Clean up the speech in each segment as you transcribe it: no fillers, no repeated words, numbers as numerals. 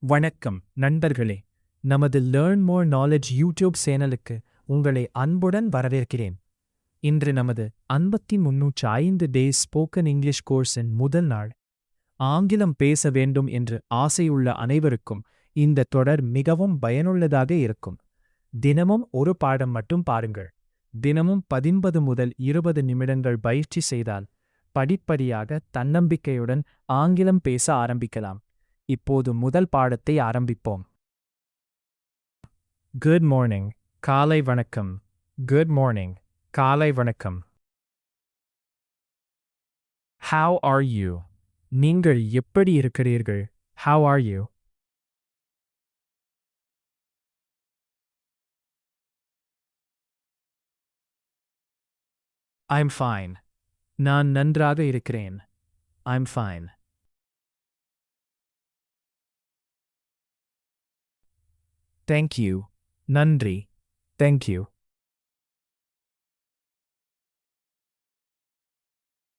வணக்கம் நண்பர்களே. நமது லேர்ன் மோர் நாலேஜ் யூடியூப் சேனலுக்கு உங்களை அன்புடன் வரவேற்கிறேன். இன்று நமது 5305 டேஸ் ஸ்போக்கன் இங்கிலீஷ் கோர்ஸின் முதல் நாள். ஆங்கிலம் பேச வேண்டும் என்று ஆசையுள்ள அனைவருக்கும் இந்த தொடர் மிகவும் பயனுள்ளதாக இருக்கும். தினமும் ஒரு பாடம் மட்டும் பாருங்கள். தினமும் 19 முதல் 20 நிமிடங்கள் பயிற்சி செய்தால் படிப்படியாக தன்னம்பிக்கையுடன் ஆங்கிலம் பேச ஆரம்பிக்கலாம். இப்போது முதல் பாடத்தை ஆரம்பிப்போம். குட் மார்னிங், காலை வணக்கம். குட் மார்னிங், காலை வணக்கம். How are you? நீங்கள் எப்படி இருக்கிறீர்கள்? How are you? I'm fine. நான் நன்றாக இருக்கிறேன். I'm fine. Thank you. நன்றி. Thank you.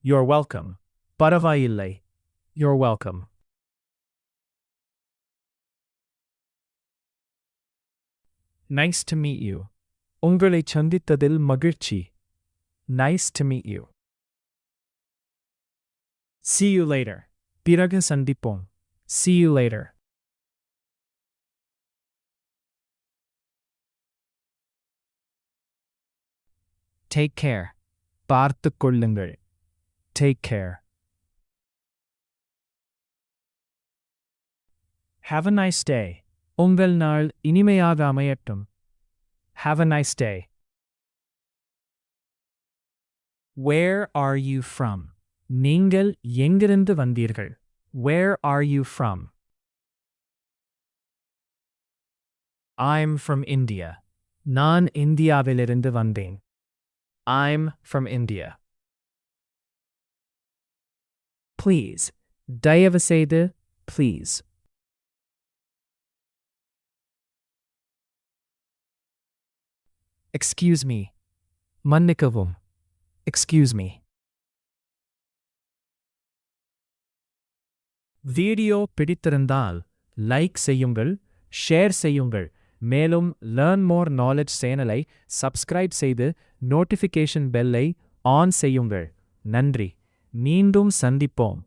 You're welcome. பரவாயில்லை. You're welcome. Nice to meet you. உங்களைச் சந்தித்ததில் மகிழ்ச்சி. Nice to meet you. See you later. பிறகு சந்திப்போம். See you later. Take care. பார்த்துக் கொள்ளுங்கள். Take care. Have a nice day. உங்கள் நாள் இனிமையாக அமையட்டும். Have a nice day. Where are you from? நீங்கள் எங்கிருந்து வந்தீர்கள்? Where are you from? I'm from India. நான் இந்தியாவிலிருந்து வந்தேன். I'm from India. Please. தயவு செய்து, please. Excuse me. மன்னிக்கவும். Excuse me. வீடியோ பிடித்திருந்தால் லைக் செய்யுங்கள், ஷேர் செய்யுங்கள். மேலும் லேர்ன் மோர் நாலேஜ் சேனலை சப்ஸ்கிரைப் செய்து நோட்டிஃபிகேஷன் பெல்லை ஆன் செய்யுங்கள். நன்றி. மீண்டும் சந்திப்போம்.